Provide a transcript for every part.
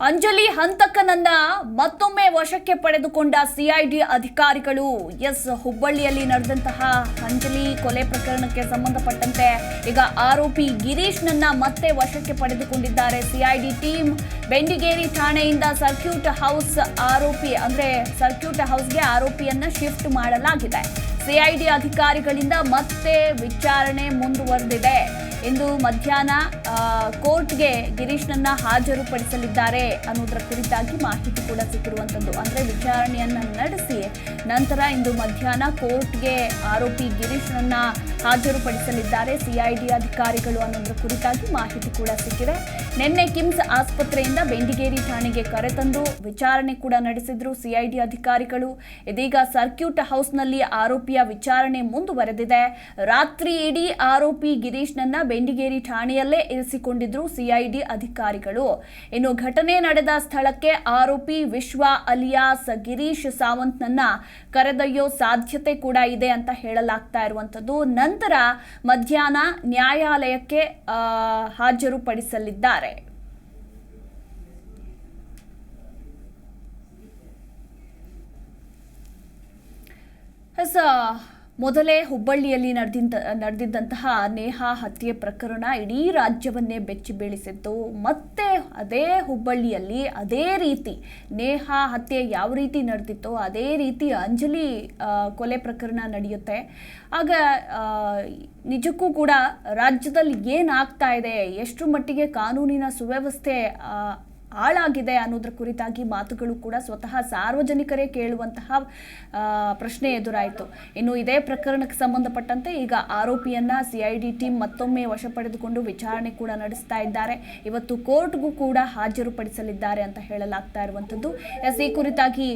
ಅಂಜಲಿ ಹಂತಕನನ್ನ ಮತ್ತೊಮ್ಮೆ ವಶಕ್ಕೆ ಪಡೆದುಕೊಂಡ ಸಿಐಡಿ ಅಧಿಕಾರಿಗಳು. ಹುಬ್ಬಳ್ಳಿಯಲ್ಲಿ ನಡೆದಂತಹ ಅಂಜಲಿ ಕೊಲೆ ಪ್ರಕರಣಕ್ಕೆ ಸಂಬಂಧಪಟ್ಟಂತೆ ಈಗ ಆರೋಪಿ ಗಿರೀಶ್ನನ್ನ ಮತ್ತೆ ವಶಕ್ಕೆ ಪಡೆದುಕೊಂಡಿದ್ದಾರೆ ಸಿಐಡಿ ಟೀಮ್. ಬೆಂಡಿಗೇರಿ ಠಾಣೆಯಿಂದ ಸರ್ಕ್ಯೂಟ್ ಹೌಸ್ ಸರ್ಕ್ಯೂಟ್ ಹೌಸ್ಗೆ ಆರೋಪಿಯನ್ನ ಶಿಫ್ಟ್ ಮಾಡಲಾಗಿದೆ. ಸಿಐಡಿ ಅಧಿಕಾರಿಗಳಿಂದ ಮತ್ತೆ ವಿಚಾರಣೆ ಮುಂದುವರೆದಿದೆ. ಇಂದು ಮಧ್ಯಾಹ್ನ ಕೋರ್ಟ್ಗೆ ಗಿರೀಶ್ನನ್ನ ಹಾಜರುಪಡಿಸಲಿದ್ದಾರೆ ಅನ್ನೋದರ ಕುರಿತಾಗಿ ಮಾಹಿತಿ ಕೂಡ ಸಿಕ್ಕಿರುವಂತದ್ದು. ಅಂದ್ರೆ ವಿಚಾರಣೆಯನ್ನ ನಡೆಸಿ ನಂತರ ಇಂದು ಮಧ್ಯಾಹ್ನ ಕೋರ್ಟ್ಗೆ ಆರೋಪಿ ಗಿರೀಶ್ನನ್ನ ಹಾಜರುಪಡಿಸಲಿದ್ದಾರೆ ಸಿಐಡಿ ಅಧಿಕಾರಿಗಳು ಅನ್ನೋದರ ಕುರಿತಾಗಿ ಮಾಹಿತಿ ಕೂಡ ಸಿಕ್ಕಿದೆ. ನಿನ್ನೆ ಕಿಮ್ಸ್ ಆಸ್ಪತ್ರೆಯಿಂದ ಬೆಂಡಿಗೇರಿ ಠಾಣೆಗೆ ಕರೆತಂದು ವಿಚಾರಣೆ ಕೂಡ ನಡೆಸಿದ್ರು ಸಿಐಡಿ ಅಧಿಕಾರಿಗಳು. ಇದೀಗ ಸರ್ಕ್ಯೂಟ್ ಹೌಸ್ನಲ್ಲಿ ಆರೋಪಿಯ ವಿಚಾರಣೆ ಮುಂದುವರೆದಿದೆ. ರಾತ್ರಿ ಇಡೀ ಆರೋಪಿ ಗಿರೀಶ್ನನ್ನ ಬೆಂಡಿಗೇರಿ ಠಾಣೆಯಲ್ಲೇ ಇರಿಸಿಕೊಂಡಿದ್ರು ಸಿಐಡಿ ಅಧಿಕಾರಿಗಳು. ಇನ್ನು ಘಟನೆ ನಡೆದ ಸ್ಥಳಕ್ಕೆ ಆರೋಪಿ ವಿಶ್ವ ಅಲಿಯಾಸ್ ಗಿರೀಶ್ ಸಾವಂತ್ನನ್ನ ಕರೆದೊಯ್ಯೋ ಸಾಧ್ಯತೆ ಕೂಡ ಇದೆ ಅಂತ ಹೇಳಲಾಗ್ತಾ ಇರುವಂತದ್ದು. ನಂತರ ಮಧ್ಯಾಹ್ನ ನ್ಯಾಯಾಲಯಕ್ಕೆ ಹಾಜರುಪಡಿಸಲಿದ್ದಾರೆ. ಮೊದಲೇ ಹುಬ್ಬಳ್ಳಿಯಲ್ಲಿ ನಡೆದಿದ್ದಂತಹ ನೇಹಾ ಹತ್ಯೆ ಪ್ರಕರಣ ಇಡೀ ರಾಜ್ಯವನ್ನೇ ಬೆಚ್ಚಿ ಬೀಳಿಸಿತ್ತು. ಮತ್ತೆ ಅದೇ ಹುಬ್ಬಳ್ಳಿಯಲ್ಲಿ ಅದೇ ರೀತಿ ನೇಹಾ ಹತ್ಯೆ ಯಾವ ರೀತಿ ನಡೆದಿತ್ತೋ ಅದೇ ರೀತಿ ಅಂಜಲಿ ಕೊಲೆ ಪ್ರಕರಣ ನಡೆಯುತ್ತೆ. ಆಗ ನಿಜಕ್ಕೂ ಕೂಡ ರಾಜ್ಯದಲ್ಲಿ ಏನಾಗ್ತಾ ಇದೆ, ಎಷ್ಟು ಮಟ್ಟಿಗೆ ಕಾನೂನಿನ ಸುವ್ಯವಸ್ಥೆ ಹಾಳಾಗಿದೆ ಅನ್ನೋದ್ರ ಕುರಿತಾಗಿ ಮಾತುಗಳು ಕೂಡ ಸ್ವತಃ ಸಾರ್ವಜನಿಕರೇ ಕೇಳುವಂತಹ ಪ್ರಶ್ನೆ ಎದುರಾಯಿತು. ಇನ್ನು ಇದೇ ಪ್ರಕರಣಕ್ಕೆ ಸಂಬಂಧಪಟ್ಟಂತೆ ಈಗ ಆರೋಪಿಯನ್ನ ಸಿಐಡಿ ಟೀಮ್ ಮತ್ತೊಮ್ಮೆ ವಶ ಪಡೆದುಕೊಂಡು ವಿಚಾರಣೆ ಕೂಡ ನಡೆಸ್ತಾ ಇದ್ದಾರೆ. ಇವತ್ತು ಕೋರ್ಟ್ಗೂ ಕೂಡ ಹಾಜರುಪಡಿಸಲಿದ್ದಾರೆ ಅಂತ ಹೇಳಲಾಗ್ತಾ ಇರುವಂಥದ್ದು. ಈ ಕುರಿತಾಗಿ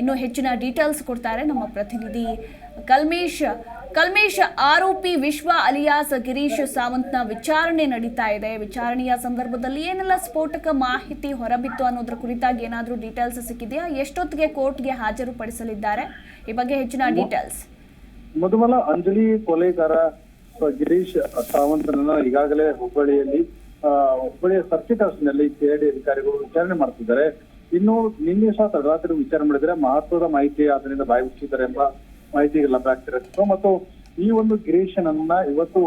ಇನ್ನೂ ಹೆಚ್ಚಿನ ಡೀಟೇಲ್ಸ್ ಕೊಡ್ತಾರೆ ನಮ್ಮ ಪ್ರತಿನಿಧಿ ಕಲ್ಮೇಶ್. ಆರೋಪಿ ವಿಶ್ವ ಅಲಿಯಾಸ್ ಗಿರೀಶ್ ಸಾವಂತ್ನ ವಿಚಾರಣೆ ನಡೀತಾ ಇದೆ. ವಿಚಾರಣೆಯ ಸಂದರ್ಭದಲ್ಲಿ ಏನೆಲ್ಲ ಸ್ಫೋಟಕ ಮಾಹಿತಿ ಹೊರಬಿತ್ತು ಅನ್ನೋದ್ರ ಕುರಿತಾಗಿ ಏನಾದರೂ ಡೀಟೇಲ್ಸ್ ಸಿಕ್ಕಿದೆಯಾ? ಎಷ್ಟೊತ್ತಿಗೆ ಕೋರ್ಟ್ಗೆ ಹಾಜರುಪಡಿಸಲಿದ್ದಾರೆ? ಈ ಬಗ್ಗೆ ಹೆಚ್ಚಿನ ಡೀಟೇಲ್ಸ್. ಮೊದಲ ಅಂಜಲಿ ಕೊಲೆಗಾರ ಗಿರೀಶ್ ಸಾವಂತನನ್ನ ಈಗಾಗಲೇ ಹುಬ್ಬಳ್ಳಿಯ ಸರ್ಕ್ಯೂಟ್ ಹೌಸ್ನಲ್ಲಿ ಸಿಐಡಿ ಅಧಿಕಾರಿಗಳು ವಿಚಾರಣೆ ಮಾಡ್ತಿದ್ದಾರೆ. ಇನ್ನು ನಿನ್ನೆ ಸಹ ತಡರಾತ್ರಿ ವಿಚಾರಣೆ ಮಾಡಿದ್ರೆ ಮಹತ್ವದ ಮಾಹಿತಿ ಅದರಿಂದ ಬಾಯ್ಬಿಟ್ಟಿದ್ದಾರೆ ಎಂಬ ಮಾಹಿತಿ ಲಭ್ಯ ಆಗ್ತಿರುತ್ತೆ. ಮತ್ತು ಈ ಒಂದು ಗಿರೀಶನನ್ನ ಇವತ್ತು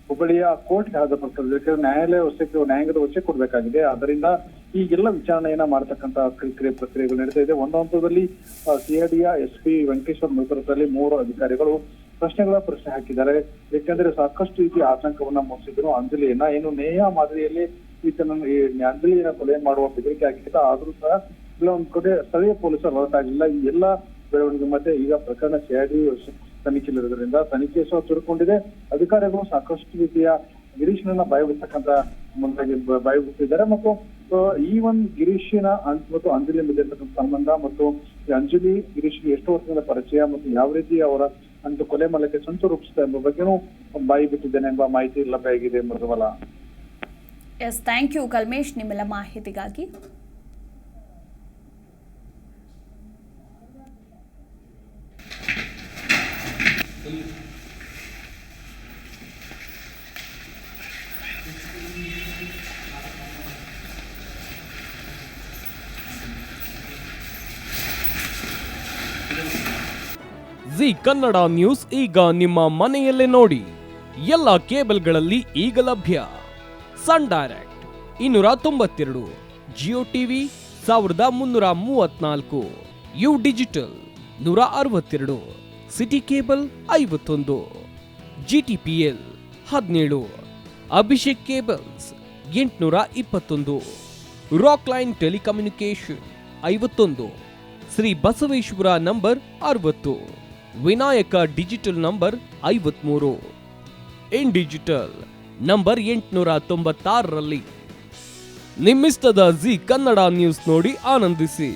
ಹುಬ್ಬಳ್ಳಿಯ ಕೋರ್ಟ್ಗೆ ಹಾಜರುಪಡಿಸಲಿಕ್ಕೆ ನ್ಯಾಯಾಂಗದ ವಶಕ್ಕೆ ಕೊಡಬೇಕಾಗಿದೆ. ಅದರಿಂದ ಈಗೆಲ್ಲ ವಿಚಾರಣೆಯನ್ನ ಮಾಡತಕ್ಕಂತ ಪ್ರಕ್ರಿಯೆಗಳು ನಡೀತಾ ಇದೆ. ಒಂದು ಹಂತದಲ್ಲಿ ಸಿಐಡಿಯ SP ವೆಂಕಟೇಶ್ವರ್ ನೇತೃತ್ವದಲ್ಲಿ 3 ಅಧಿಕಾರಿಗಳು ಪ್ರಶ್ನೆ ಹಾಕಿದ್ದಾರೆ. ಯಾಕಂದ್ರೆ ಸಾಕಷ್ಟು ರೀತಿಯ ಆತಂಕವನ್ನ ಮೂಡಿಸಿದ್ರು. ಅಂಜಲಿಯನ್ನ ಏನು ನೇಹಾ ಮಾದರಿಯಲ್ಲಿ ಅಂಜಲಿಯನ್ನ ಕೊಲೆ ಮಾಡುವ ಬೆದರಿಕೆ ಆಗಿತ್ತು. ಆದ್ರೂ ಸಹ ಇಲ್ಲ ಒಂದ್ ಕಡೆ ಸ್ಥಳೀಯ ಪೊಲೀಸರು ಹೊರಟಾಗಿಲ್ಲ. ಈ ಎಲ್ಲಾ ಬೆಳವಣಿಗೆ ಮತ್ತೆ ಈಗ ಪ್ರಕರಣ ಸಿಐಡಿ ತನಿಖೆಯಲ್ಲಿರೋದ್ರಿಂದ ತನಿಖೆ ಸಹ ಚುರುಕೊಂಡಿದೆ. ಅಧಿಕಾರಿಗಳು ಸಾಕಷ್ಟು ರೀತಿಯ ಗಿರೀಶ್ನನ್ನ ಬಾಯ್ಬಿಡ್ತಕ್ಕಂತ ಮುಂದಾಗಿ ಬಾಯ್ಬಿಟ್ಟಿದ್ದಾರೆ. ಮತ್ತು ಈ ಒಂದು ಗಿರೀಶಿನ ಮತ್ತು ಅಂಜಲಿ ಮಧ್ಯೆ ಇರ್ತಕ್ಕಂಥ ಸಂಬಂಧ ಮತ್ತು ಅಂಜಲಿ ಗಿರೀಶ್ಗೆ ಎಷ್ಟು ವರ್ಷಗಳ ಪರಿಚಯ ಮತ್ತು ಯಾವ ರೀತಿ ಅವರ ಕೊಲೆ ಮಾಡಲಿಕ್ಕೆ ಸಂಚು ರೂಪಿಸಿದೆ ಎಂಬ ಬಗ್ಗೆನೂ ಬಾಯಿ ಬಿಟ್ಟಿದ್ದೇನೆ ಎಂಬ ಮಾಹಿತಿ ಲಭ್ಯ ಆಗಿದೆ. ಮೃದುವಲ. ಥ್ಯಾಂಕ್ ಯು ಕಲ್ಮೇಶ್ ನಿಮ್ಮೆಲ್ಲ ಮಾಹಿತಿಗಾಗಿ. ಜಿ ಕನ್ನಡ ನ್ಯೂಸ್ ಈಗ ನಿಮ್ಮ ಮನೆಯಲ್ಲೇ ನೋಡಿ. ಎಲ್ಲ ಕೇಬಲ್ಗಳಲ್ಲಿ ಈಗ ಲಭ್ಯ. Sun Direct 292, Jio TV 1334, U digital 162, city cable 51, GTPL 17, Abhishek cables 821, rock line telecommunication 51, Shri Basaveshwara number 60, Vinayaka digital number 53, in digital number 896ರಲ್ಲಿ. ನಿಮ್ಮಿಸ್ತದ ಜಿ ಕನ್ನಡ ನ್ಯೂಸ್ ನೋಡಿ ಆನಂದಿಸಿ.